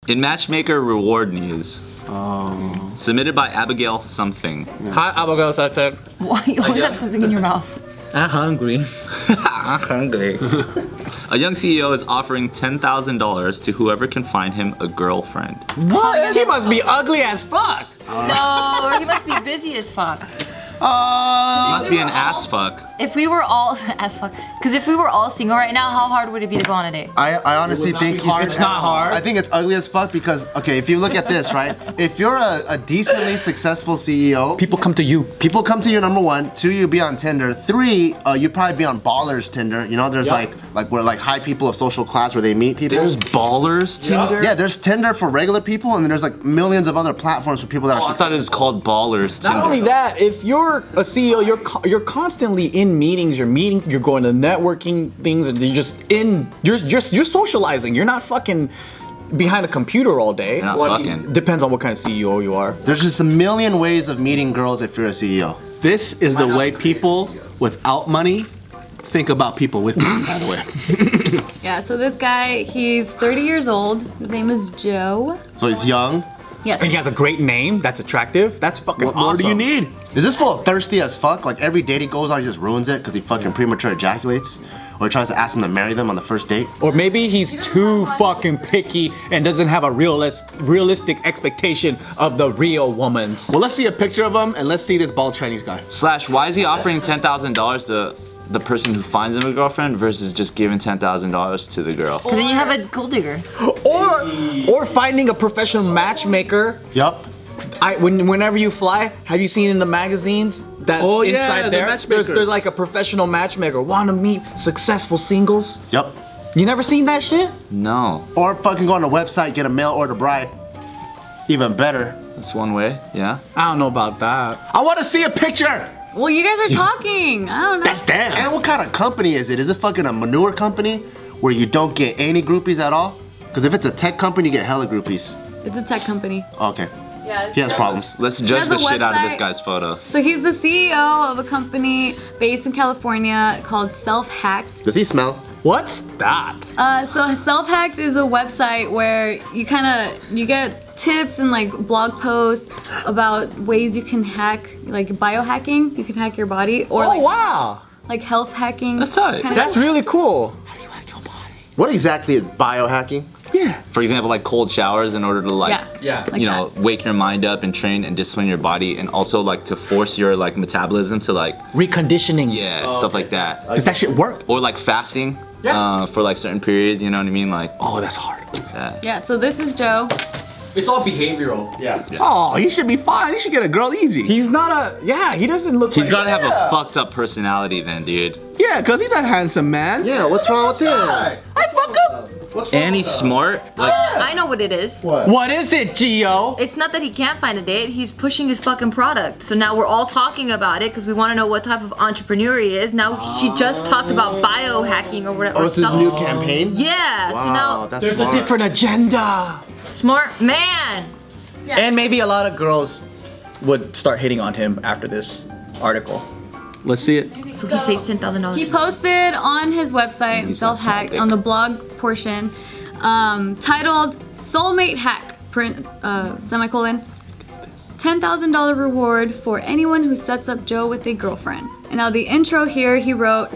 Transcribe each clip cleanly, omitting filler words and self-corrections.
In matchmaker reward news, submitted by Abigail something. Hi, Abigail something. Why you always have something in your mouth? I'm hungry. I'm hungry. A young CEO is offering $10,000 to whoever can find him a girlfriend. What? He must be ugly as fuck. No, or he must be busy as fuck. He must be an ass fuck. If we were all as fuck, because if we were all single right now, how hard would it be to go on a date? I honestly think It's not hard. I think it's ugly as fuck because, okay, if you look at this, right? If you're a decently successful CEO, People come to you. people come to you, number one. Two, you be on Tinder. Three, you probably be on Ballers Tinder. You know, there's like where like high people of social class where they meet people. There's ballers Tinder? Yeah, there's Tinder for regular people, and then there's like millions of other platforms for people that are Oh, I successful. thought it was called ballers Tinder. Not only that, if you're a CEO, you're constantly in meetings. You're going to networking things, and you're socializing. You're not fucking behind a computer all day. You're not fucking. Depends on what kind of CEO you are. There's just a million ways of meeting girls if you're a CEO. This is the way people without money think about people with money, by the way. Yeah, so this guy, he's 30 years old. His name is Joe. So he's young. Yes. And he has a great name. That's attractive. That's fucking What awesome. more do you need? Is this fool thirsty as fuck? Like every date he goes on, he just ruins it because he fucking premature ejaculates? Or he tries to ask him to marry them on the first date? Or maybe he's too fucking picky and doesn't have a realistic expectation of the real woman's. Well, let's see a picture of him and let's see this bald Chinese guy. / why is he offering $10,000 to the person who finds him a girlfriend versus just giving $10,000 to the girl? Because then you have a gold digger. Or finding a professional matchmaker. Yup. Whenever you fly, have you seen in the magazines that Oh, yeah, inside the there? matchmaker. There's like a professional matchmaker. Want to meet successful singles? Yup. You never seen that shit? No. Or fucking go on a website, get a mail order bride. Even better. That's one way, yeah. I don't know about that. I want to see a picture. Well, you guys are talking. I don't know. That's damn. And what kind of company is it? Is it fucking a manure company where you don't get any groupies at all? Because if it's a tech company, you get hella groupies. It's a tech company. Okay. Yeah. He has problems. Let's judge the There's a shit out of this website. guy's photo. So he's the CEO of a company based in California called Self-Hacked. Does he smell? What's that? So Self-Hacked is a website where you get tips and like blog posts about ways you can hack, like biohacking. You can hack your body, or Wow. like health hacking. That's tight. kind of- That's really cool. What exactly is biohacking? For example, like cold showers in order to like, Yeah. Like you know, wake your mind up and train and discipline your body, and also like to force your like metabolism to like, Reconditioning. stuff like that. Does that shit work? Or like fasting for like certain periods, you know what I mean? Like, Oh, that's hard. Yeah. So this is Joe. It's all behavioral. Yeah. Oh, he should be fine. He should get a girl easy. He doesn't look he's like gotta have a fucked up personality then, dude. Yeah, because he's a handsome man. Yeah, what's wrong with him? I fuck up. And he's smart. Like, I know what it is. What is it, Gio? It's not that he can't find a date, he's pushing his fucking product. So now we're all talking about it because we want to know what type of entrepreneur he is. Now he just talked about biohacking or whatever. Oh, it's his new campaign? Yeah, Wow, so now that's There's smart. a different agenda. smart man. And maybe a lot of girls would start hitting on him after this article. Let's see it. So he saves He $10,000. posted on his website, He's not Self-Hacked, so big. on the blog portion, titled "Soulmate Hack," semicolon, $10,000 reward for anyone who sets up Joe with a girlfriend. And now the intro here, he wrote,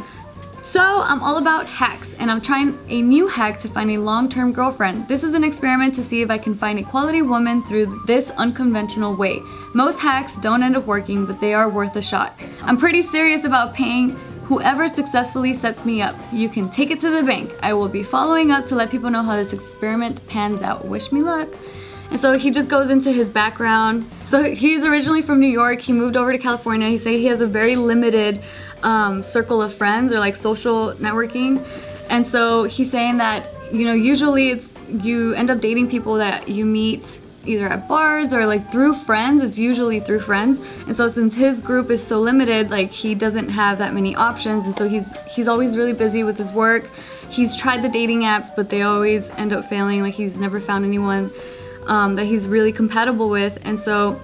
"So I'm all about hacks, and I'm trying a new hack to find a long-term girlfriend. This is an experiment to see if I can find a quality woman through this unconventional way. Most hacks don't end up working, but they are worth a shot. I'm pretty serious about paying whoever successfully sets me up. You can take it to the bank. I will be following up to let people know how this experiment pans out. Wish me luck." And so he just goes into his background. So he's originally from New York. He moved over to California. He said he has a very limited circle of friends, or like social networking. And so he's saying that, usually you end up dating people that you meet either at bars or like through friends. It's usually through friends. And so since his group is so limited, like he doesn't have that many options. And so he's always really busy with his work. He's tried the dating apps, but they always end up failing. Like he's never found anyone that he's really compatible with. And so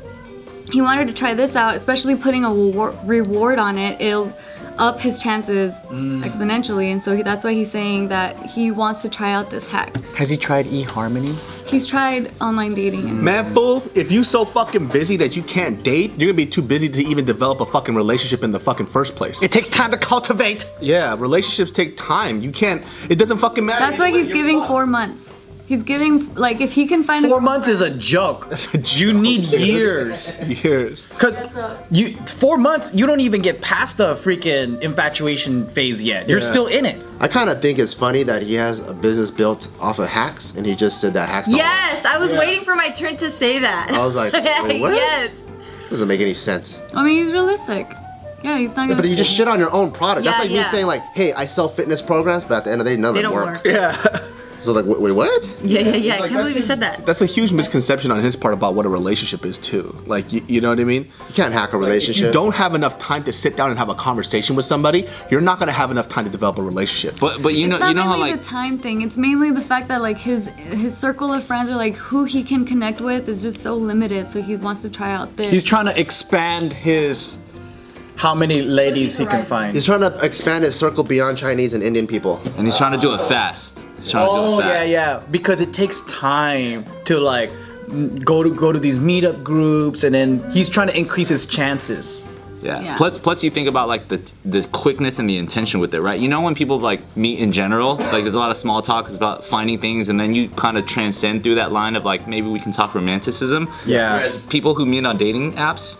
he wanted to try this out, especially putting a reward on it. It'll up his chances exponentially. And so that's why he's saying that he wants to try out this hack. Has he tried eHarmony? He's tried online dating. And Man, fool, if you so fucking busy that you can't date, you're gonna be too busy to even develop a fucking relationship in the fucking first place. It takes time to cultivate. Yeah, relationships take time. You can't, it doesn't fucking matter. that's why he's giving 4 months. He's giving, like, if he can find 4 months is a joke. You need years. Years. Cause 4 months, you don't even get past the freaking infatuation phase yet. You're still in it. I kind of think it's funny that he has a business built off of hacks, and he just said that hacks don't work. Yes, I was waiting for my turn to say that. I was like, wait, what? Yes. Doesn't make any sense. I mean, he's realistic. Yeah, he's not gonna. But you just shit on your own product. That's Yeah, like me saying like, hey, I sell fitness programs, but at the end of the day, none of They them don't work. work. Yeah. So I was like, wait, what? Yeah. I can't believe you said that. That's a huge misconception on his part about what a relationship is too. Like, you know what I mean? You can't hack a If relationship. you don't have enough time to sit down and have a conversation with somebody, you're not gonna have enough time to develop a relationship. But you know It's not how mainly like the time thing. It's mainly the fact that like his circle of friends, or like who he can connect with, is just so limited. So he wants to try out this. He's trying to expand his how many ladies he can find. He's trying to expand his circle beyond Chinese and Indian people. and he's trying to do it fast. He's trying to do Oh it fast. yeah, because it takes time to like go to these meetup groups, and then he's trying to increase his chances. Yeah. Plus you think about like the quickness and the intention with it, right? You know when people like meet in general, like there's a lot of small talk, it's about finding things, and then you kind of transcend through that line of like maybe we can talk romanticism. Yeah. Whereas people who meet on dating apps,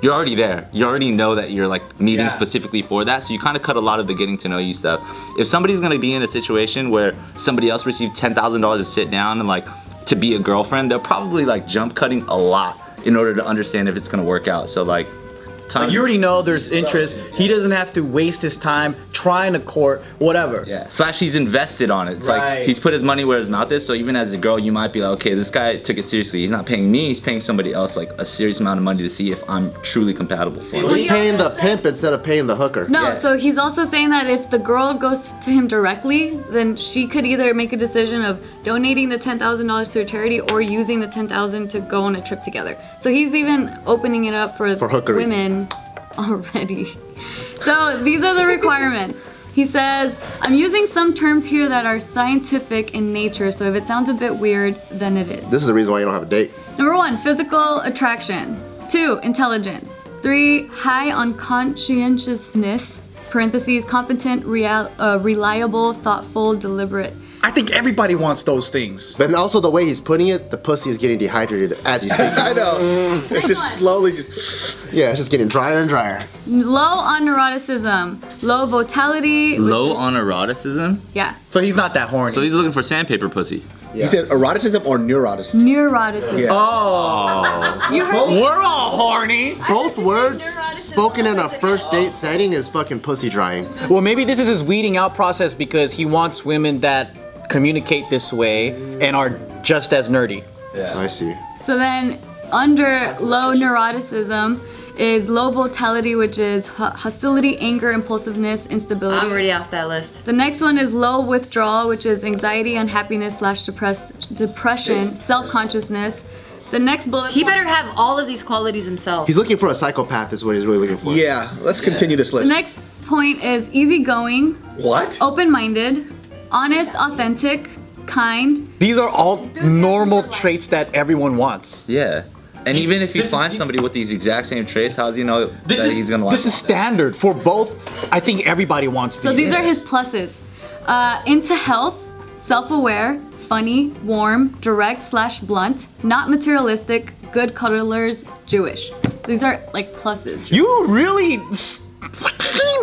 you're already there. You already know that you're like meeting Yeah. specifically for that, so you kind of cut a lot of the getting to know you stuff. If somebody's gonna be in a situation where somebody else received $10,000 to sit down and like to be a girlfriend, they'll probably like jump cutting a lot in order to understand if it's gonna work out. So like, time. Like you already know there's interest. He doesn't have to waste his time trying to court whatever. Yeah. Slash he's invested on it. It's Right. like he's put his money where his mouth is. So even as a girl, you might be like, okay, this guy took it seriously. He's not paying me. He's paying somebody else like a serious amount of money to see if I'm truly compatible for him. He's paying the pimp instead of paying the hooker. No, Yeah. so he's also saying that if the girl goes to him directly, then she could either make a decision of donating the $10,000 to a charity or using the $10,000 to go on a trip together. So he's even opening it up for hookery. women already. So these are the requirements. He says, I'm using some terms here that are scientific in nature, so if it sounds a bit weird, then it is. This is the reason why you don't have a date. Number 1, physical attraction. 2, intelligence. 3, high on conscientiousness, parentheses, competent, reliable, thoughtful, deliberate. I think everybody wants those things. But also the way he's putting it, the pussy is getting dehydrated as he's speaking. I know. It's just slowly just. Yeah, it's just getting drier and drier. Low on neuroticism, low vitality. Low on eroticism. Yeah, So he's not that horny. So he's looking for sandpaper pussy. You said eroticism or neuroticism? neuroticism. Yeah. oh, You heard me? we're all horny. Both words neuroticism. spoken in a first date setting is fucking pussy drying. Well, maybe this is his weeding out process because he wants women that communicate this way and are just as nerdy. I see. So then, under low neuroticism is low vitality, which is hostility, anger, impulsiveness, instability. I'm already off that list. The next one is low withdrawal, which is anxiety, unhappiness / depression, self-consciousness. The next bullet He point- better have all of these qualities himself. He's looking for a psychopath is what he's really looking for. Yeah, let's continue this The list. next point is easygoing, What? open-minded, honest, authentic, kind. These are all normal traits that everyone wants. Yeah. And even if you find somebody with these exact same traits, how does he know that he's gonna like This is standard for both. I think everybody wants these. So these are his pluses. Into health, self-aware, funny, warm, direct / blunt, not materialistic, good cuddlers, Jewish. These are like pluses. You really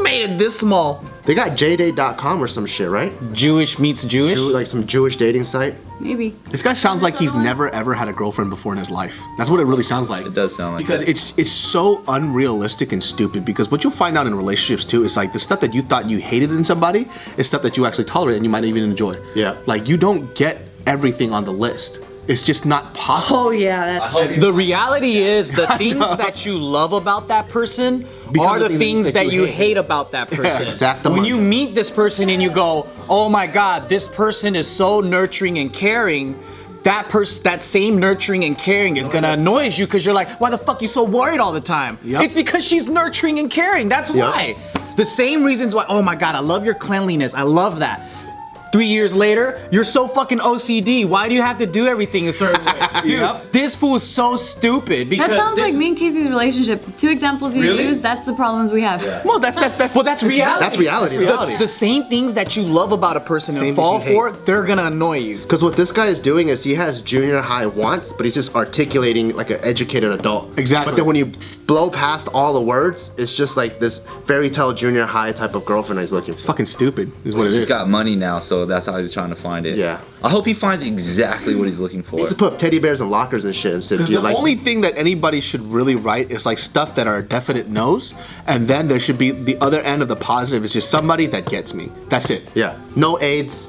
made it this small. They got jdate.com or some shit, right? Jewish meets Jewish. Like some Jewish dating site. Maybe. This guy sounds like he's never ever had a girlfriend before in his life. That's what it really sounds like. It does sound like Because that. it's so unrealistic and stupid. Because what you'll find out in relationships too is like the stuff that you thought you hated in somebody is stuff that you actually tolerate and you might even enjoy. Yeah. Like you don't get everything on the list. It's just not possible. Oh yeah, that's The reality is the things that you love about that person are the things that you hate about that person. exactly. When you meet this person and you go, oh my God, this person is so nurturing and caring, that same nurturing and caring is gonna annoy you because you're like, why the fuck you so worried all the time? Yep. It's because she's nurturing and caring. That's why. The same reasons why, oh my God, I love your cleanliness. I love that. 3 years later, you're so fucking OCD. Why do you have to do everything a certain way? Dude, this fool is so stupid because That sounds like me and Casey's relationship. The 2 examples you Really? use, that's the problems we have. Well, that's reality. That's reality. The same things that you love about a person Same and fall things you for, they're gonna annoy you. Because what this guy is doing is he has junior high wants, but he's just articulating like an educated adult. Exactly. But then when you blow past all the words, it's just like this fairy tale junior high type of girlfriend he's looking for. fucking stupid, is what it He's is. got money now, so that's how he's trying to find it. Yeah. I hope he finds exactly what he's looking for. He needs to put teddy bears in lockers and shit instead of The like. only thing that anybody should really write is like stuff that are definite no's, and then there should be the other end of the positive is just somebody that gets me. That's it. Yeah. No AIDS.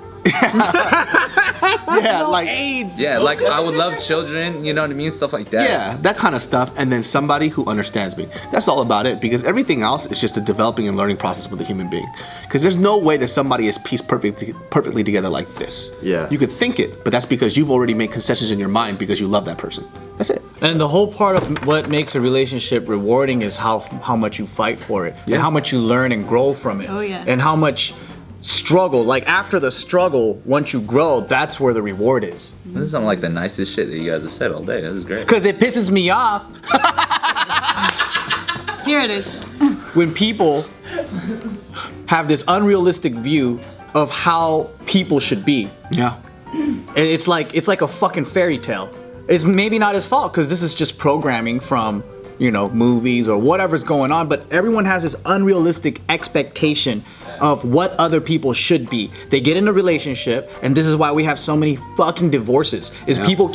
Yeah, like AIDS. Yeah, like I would love children, you know what I mean? Stuff like that. yeah, that kind of stuff, and then somebody who understands me. That's all about it, because everything else is just a developing and learning process with a human being. Because there's no way that somebody is pieced perfectly together like this. Yeah. You could think it, but that's because you've already made concessions in your mind because you love that person. That's it. And the whole part of what makes a relationship rewarding is how much you fight for it, Yeah. and how much you learn and grow from it. Oh, yeah. And how much struggle, like after the struggle, once you grow, that's where the reward is. This is something like the nicest shit that you guys have said all day. This is great. Because it pisses me off Here it is. when people have this unrealistic view of how people should be. Yeah. And it's like a fucking fairy tale. It's maybe not his fault because this is just programming from, movies or whatever's going on, but everyone has this unrealistic expectation of what other people should be. They get in a relationship, and this is why we have so many fucking divorces, is Yeah. people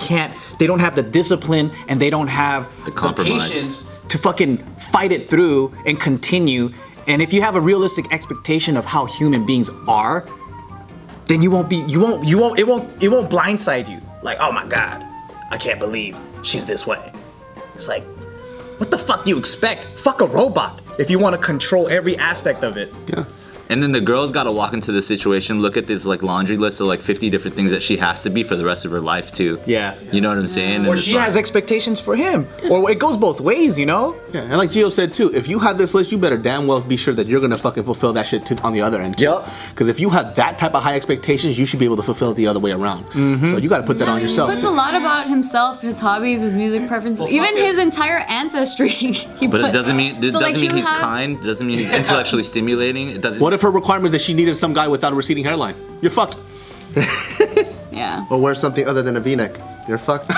they don't have the discipline and they don't have the compromise. patience to fucking fight it through and continue. And if you have a realistic expectation of how human beings are, then it won't blindside you. Like, oh my God, I can't believe she's this way. It's like, what the fuck do you expect? Fuck a robot if you want to control every aspect of it. Yeah. And then the girl's got to walk into the situation, look at this like laundry list of like 50 different things that she has to be for the rest of her life too. Yeah. You know what I'm saying? And Or it's she like- has expectations for him. Or it goes both ways, Yeah, and like Gio said too, if you have this list, you better damn well be sure that you're gonna fucking fulfill that shit on the other end too. Yup. Because if you have that type of high expectations, you should be able to fulfill it the other way around. So you gotta put that on yourself He puts too. a lot about himself, his hobbies, his music preferences, even his entire ancestry. But it doesn't mean So, like, he's you have- kind. Doesn't mean he's intellectually stimulating. It doesn't. What if her requirement is that she needed some guy without a receding hairline? You're fucked. Yeah. Or wear something other than a V-neck. You're fucked.